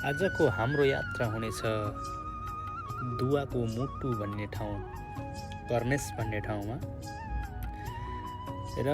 आजको हाम्रो यात्रा हुनेछ दुवाको मुटु भन्ने ठाउँ, कर्नेस भन्ने ठाउँमा। र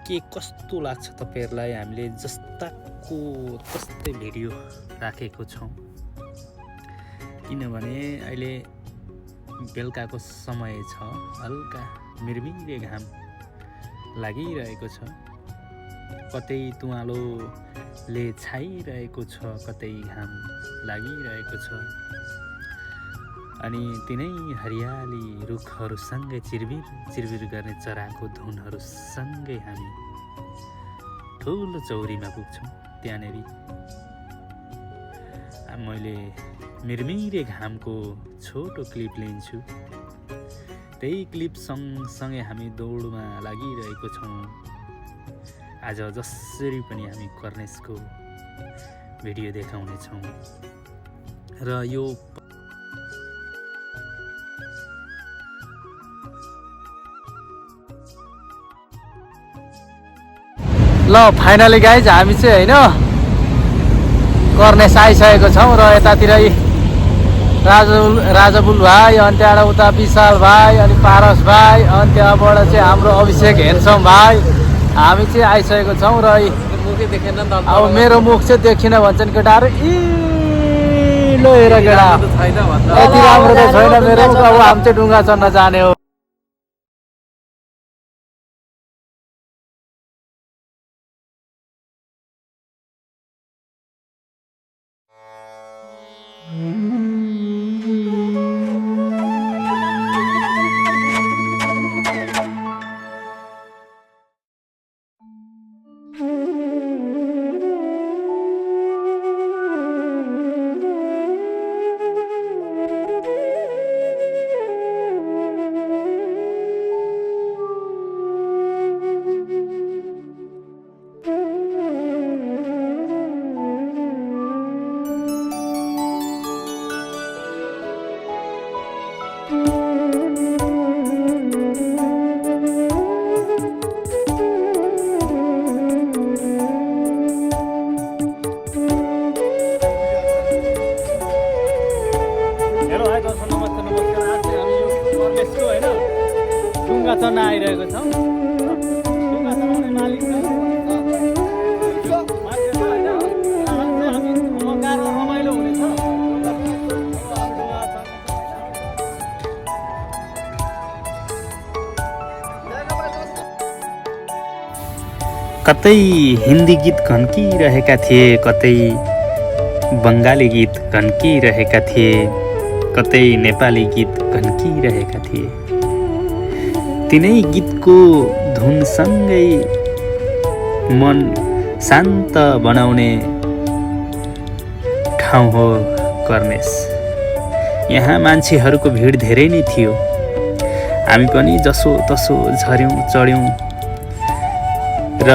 के कस्तो लाग्छ तपाईहरुलाई, हामीले जस्ताको तस्तै भिडियो राखेको छौँ। किनभने अहिले बेलुकाको समय छ, हल्का मिरमिरे घाम लागिरहेको छ, कतै तुवालोले छाइरहेको छ, कतै घाम लागिरहेको छ। अनि तिनै हरियाली रुखहरूसँगै चिरबिर चिरबिर गर्ने चराको धुनहरूसँगै हामी ठुलो चौरीमा पुग्छौँ। त्यहाँनेर मैले मिरमिरे घामको छोटो क्लिप लिन्छु। त्यही क्लिप सँगसँगै हामी दौडमा लागिरहेको छौँ। आज जसरी पनि हामी कर्नेसको भिडियो देखाउनेछौँ। र यो ल फाइनली गाइज हामी चाहिँ हैन कर्नेस आइसकेको छौँ। र यतातिर राजाबुल भाइ, अनि त्यहाँबाट उता विशाल भाइ, अनि पारस भाइ, अनि त्यहाँबाट चाहिँ हाम्रो अभिषेक हेन्सम भाइ, हामी चाहिँ आइसकेको छौँ। र अब मेरो मुख चाहिँ देखिन भन्छन् केटाहरू। लो हेर केटा, यति राम्रो त छैन मेरो मुख। अब हामी चाहिँ ढुङ्गा चढ्न जाने हो। ढुङ्गा चढ्न आइरहेको छौँ। ढुङ्गा चढाउने मालिक रमाइलो हुनेछ। कतै हिन्दी गीत घन्किरहेका थिए, कतै बङ्गाली गीत घन्किरहेका थिए, कतै नेपाली गीत घन्किरहेका थिए। तिनै गीतको धुनसँगै मन शान्त बनाउने ठाउँ हो कर्नेस। यहाँ मान्छेहरूको भिड धेरै नै थियो। हामी पनि जसो तसो झर्यौँ चढ्यौँ र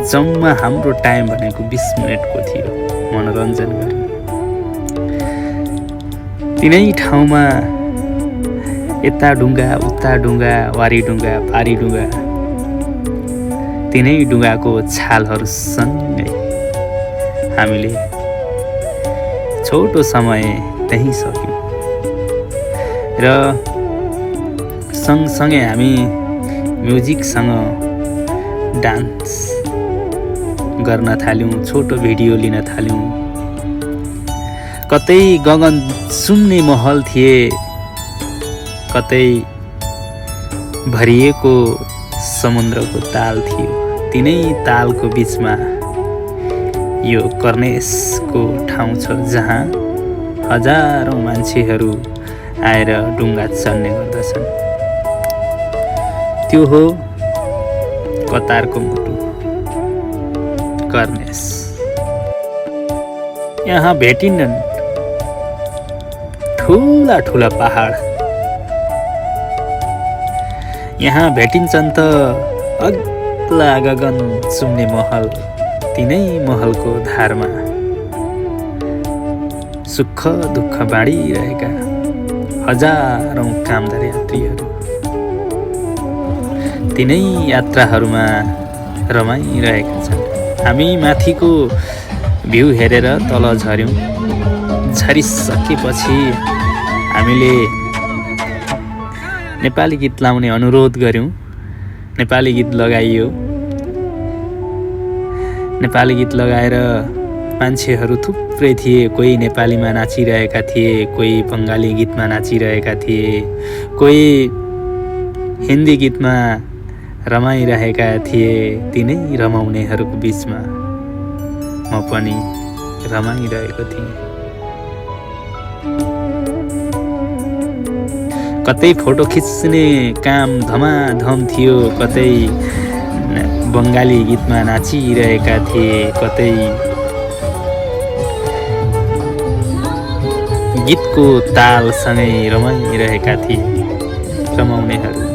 जम्मा हाम्रो टाइम भनेको 20 मिनटको थियो मनोरञ्जन गर्ने। तिनै ठाउँमा यता ढुङ्गा उता ढुङ्गा, वारी ढुङ्गा पारी ढुङ्गा, तिनै ढुङ्गाको छालहरूसँगै हामीले छोटो समय त्यहीँ सक्यौँ। र सँगसँगै हामी म्युजिकसँग डान्स गर्न थाल्यौँ, छोटो भिडियो लिन थाल्यौँ। कतै गगन सुन्ने महल थिए, कतै भरिएको समुद्रको ताल थियो। तिनै तालको बिचमा यो कर्नेसको ठाउँ छ, जहाँ हजारौँ मान्छेहरू आएर ढुङ्गा चढ्ने गर्दछन्। त्यो हो कतारको मुटु कर्नेस। यहाँ भेटिन्छन् ठुला ठुला पहाड, यहाँ भेटिन्छन् त अग्ला गगन सुम्ने महल। तिनै महलको धारमा सुख दुःख बाँडिरहेका हजारौँ कामदार यात्रीहरू तिनै यात्राहरूमा रमाइरहेका छन्। हामी माथिको भ्यू हेरेर तल झऱ्यौँ। झरिसकेपछि हामीले नेपाली गीत लाउने अनुरोध गऱ्यौँ। नेपाली गीत लगाइयो। नेपाली गीत लगाएर मान्छेहरू थुप्रै थिए। कोही नेपालीमा नाचिरहेका थिए, कोही बङ्गाली गीतमा नाचिरहेका थिए, कोही हिन्दी गीतमा रमाइरहेका थिए। तिनै रमाउनेहरूको बिचमा म पनि रमाइरहेको थिएँ। कतै फोटो खिच्ने काम धमाधम थियो, कतै बङ्गाली गीतमा नाचिरहेका थिए, कतै गीतको तालसँगै रमाइरहेका थिए रमाउनेहरू।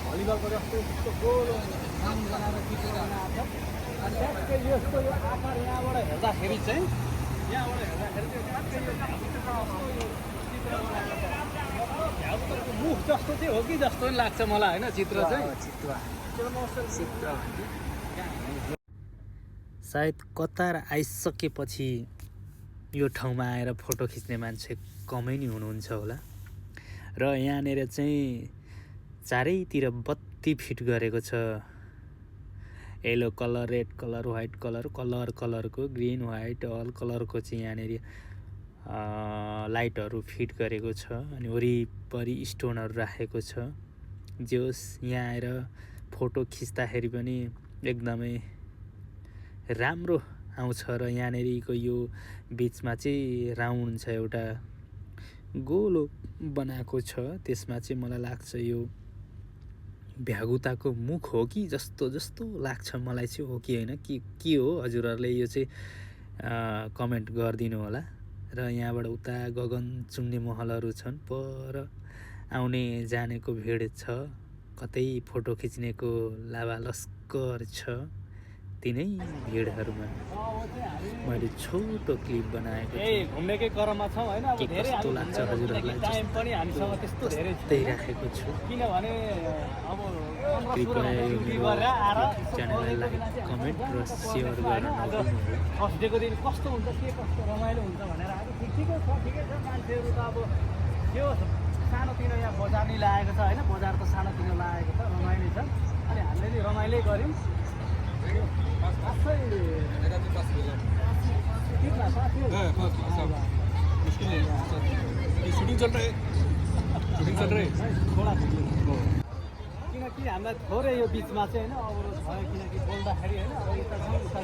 भलिबलको जस्तो यस्तो गोलो राउन्ड बनाएर चित्र बनाएको छ। अनि ठ्याक्कै यस्तो यो आकार यहाँबाट हेर्दाखेरि चाहिँ चित्र बनाएको छ। भ्याउतरको मुख जस्तो चाहिँ हो कि जस्तो नि लाग्छ मलाई होइन चित्र चाहिँ। सायद कतार आइसकेपछि यो ठाउँमा आएर फोटो खिच्ने मान्छे कमै नै हुनुहुन्छ होला। र यहाँनिर चाहिँ चारैतिर बत्ती फिट गरेको छ। Yellow colour, red colour, white colour, कलरको ग्रिन व्हाइट अल कलरको चाहिँ यहाँनिर लाइटहरू फिट गरेको छ। अनि वरिपरि स्टोनहरू राखेको छ। जे होस् यहाँ आएर फोटो खिच्दाखेरि पनि एकदमै राम्रो आउँछ। र यहाँनिरको यो बिचमा चाहिँ राउन्ड छ, एउटा गोलो बनाएको छ। त्यसमा चाहिँ मलाई लाग्छ यो भ्यागुताको मुख हो कि जस्तो लाग्छ मलाई चाहिँ, हो कि होइन के हो हजुरहरूले यो चाहिँ कमेन्ट गरिदिनु होला। र यहाँबाट उता गगन चुम्ने महलहरू छन्, पर आउने जानेको भिड छ, कतै फोटो खिच्नेको लावालस्कर छ। तिनै भिडहरूमा मैले छोटो क्लिप बनाएको छु। घुम्नेकै क्रममा छौँ होइन। अब धेरै कस्तो लाग्छ हजुरहरूलाई टाइम पनि हामीसँग त्यस्तो धेरै त्यही राखेको छु। किनभने अब कृपया यो मेरो च्यानललाई लाइक कमेन्ट र सेयर गर्न नभुल्नु। फर्स्ट डेको दिन कस्तो हुन्छ, के कस्तो रमाइलो हुन्छ भनेर अब ठिकै छ मान्छेहरू त अब यो सानोतिनो यहाँ बजार नै लागेको छ होइन। बजार त सानोतिनो लागेको छ, रमाइलो छ। अनि हामीले नि रमाइलै गऱ्यौँ। शूटिंग चल रहा है थोड़ा किनकि हामीलाई थोरै यो बिचमा चाहिँ होइन अवरोध भयो, किनकि बोल्दाखेरि होइन अब यता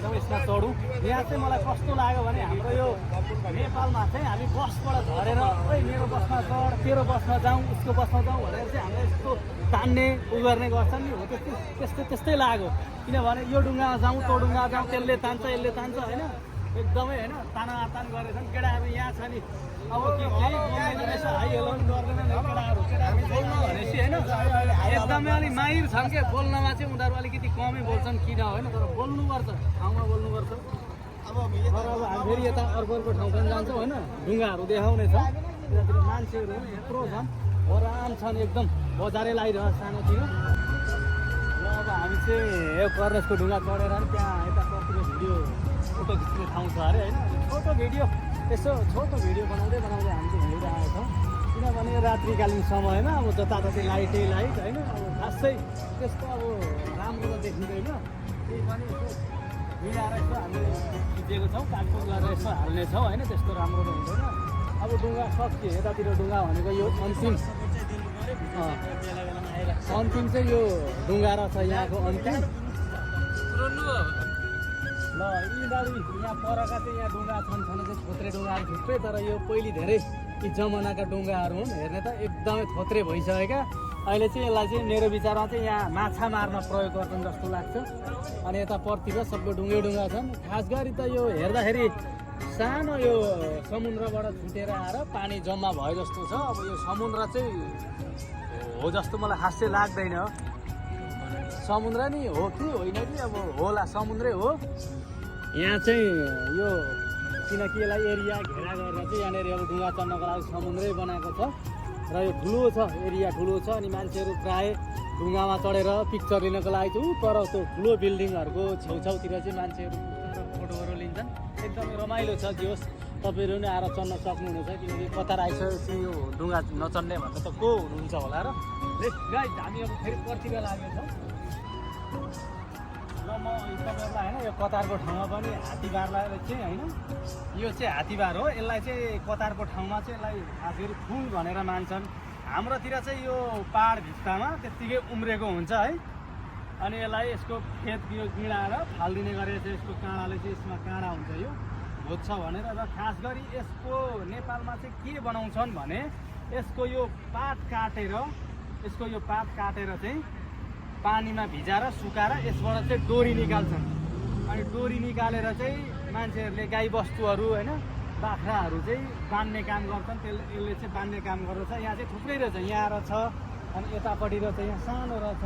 जाउँ यसमा चढौँ। यहाँ चाहिँ मलाई कस्तो लाग्यो भने हाम्रो यो नेपालमा चाहिँ हामी बसबाट झरेर ओइ मेरो बसमा चढ, तेरो बसमा जाउँ, उसको बसमा जाउँ भनेर चाहिँ हामीलाई यस्तो तान्ने उ गर्ने गर्छन् नि। हो त्यस्तै लाग्यो। किनभने यो ढुङ्गामा जाउँ, त्यो ढुङ्गामा जाउँ, त्यसले तान्छ यसले तान्छ होइन। एकदमै होइन तानातान गरेछन् केटाहरू यहाँ छ नि। अब केही बोल्दैन रहेछ, हाई हेलो पनि गर्दैन केटाहरू बोल्न भनेपछि होइन। एकदमै अलिक माहिर छन् क्या बोल्नमा चाहिँ। उनीहरू अलिकति कमै बोल्छन् किन होइन, तर बोल्नुपर्छ, ठाउँमा बोल्नुपर्छ। अब हामी फेरि यता अर्को ठाउँ पनि जान्छौँ होइन। ढुङ्गाहरू देखाउने छ यतातिर, मान्छेहरू यत्रो छन्, आराम छन् एकदम, बजारै लगाइरह सानोतिनो। र अब हामी चाहिँ यो कर्नेसको ढुङ्गा चढेर नि त्यहाँ यता पर्तिर भिडियो फोटो खिच्ने ठाउँ छ अरे होइन। छोटो भिडियो बनाउँदै हामी चाहिँ हिँडिरहेको छौँ। किनभने रात्रिकालीन समयमा अब जताततै लाइटै लाइट होइन। अब खासै त्यस्तो अब राम्रो त देखिँदैन। त्यही पनि मिलाएर यसो हामीले खिचेको छौँ, काठको लगाएर यसो हाल्नेछौँ होइन। त्यस्तो राम्रो त हुँदैन। अब ढुङ्गा सक्यो यतातिर ढुङ्गा भनेको यो अन्तिम चाहिँ यो ढुङ्गा रहेछ यहाँको अन्तिम। ल यिनीहरू यहाँ परका चाहिँ यहाँ ढुङ्गा छन् चाहिँ थोत्रे ढुङ्गाहरू थुप्रै, तर यो पहिले धेरै यी जमानाका ढुङ्गाहरू हुन्। हेर्ने त एकदमै थोत्रे भइसकेका। अहिले चाहिँ यसलाई चाहिँ मेरो विचारमा चाहिँ यहाँ माछा मार्न प्रयोग गर्छन् जस्तो लाग्छ। अनि यता परतिर सबै ढुङ्गा छन्। खास गरी त यो हेर्दाखेरि सानो यो समुद्रबाट छुटेर आएर पानी जम्मा भयो जस्तो छ। अब यो समुद्र चाहिँ हो जस्तो मलाई खास चाहिँ लाग्दैन। समुद्र नि हो कि होइन कि अब होला, समुद्रै हो। यहाँ चाहिँ यो किनकि यसलाई एरिया घेरा गरेर चाहिँ यहाँनिर अब ढुङ्गा चढ्नको लागि समुद्रै बनाएको छ। र यो ठुलो छ, एरिया ठुलो छ। अनि मान्छेहरू प्रायः ढुङ्गामा चढेर पिक्चर लिनको लागि चाहिँ पर त्यो ठुलो बिल्डिङहरूको छेउछाउतिर चाहिँ मान्छेहरू फोटोहरू लिन्छन्। एकदमै रमाइलो छ। जे होस् तपाईँहरू नि आएर चढ्न सक्नुहुनेछ। किनकि कतार आइसकेपछि यो ढुङ्गा नचढ्ने भन्दा त को हुनुहुन्छ होला। र गाइस हामी अब फेरि पर्तिर लागेको छौँ। र म तपाईँहरूलाई होइन यो कतारको ठाउँमा पनि हात्तीबारलाई चाहिँ होइन, यो चाहिँ हात्तीबार हो। यसलाई चाहिँ कतारको ठाउँमा चाहिँ यसलाई खास गरी फुल भनेर मान्छन्। हाम्रोतिर चाहिँ यो पाहाड भित्तामा त्यत्तिकै उम्रेको हुन्छ है। अनि यसलाई यसको खेत यो गिडाएर फालिदिने गरेर चाहिँ यसको काँडाले चाहिँ यसमा काँडा हुन्छ यो भोज्छ भनेर। र खास गरी यसको नेपालमा चाहिँ के बनाउँछन् भने यसको यो पात काटेर चाहिँ पानीमा भिजाएर सुकाएर यसबाट चाहिँ डोरी निकाल्छन्। अनि डोरी निकालेर चाहिँ मान्छेहरूले गाई बस्तुहरू होइन बाख्राहरू चाहिँ बान्ने काम गर्छन्। यसले चाहिँ बान्ने काम गर्दछ। यहाँ चाहिँ थुप्रै रहेछ, यहाँ छ अनि यतापट्टि र चाहिँ यहाँ सानो रहेछ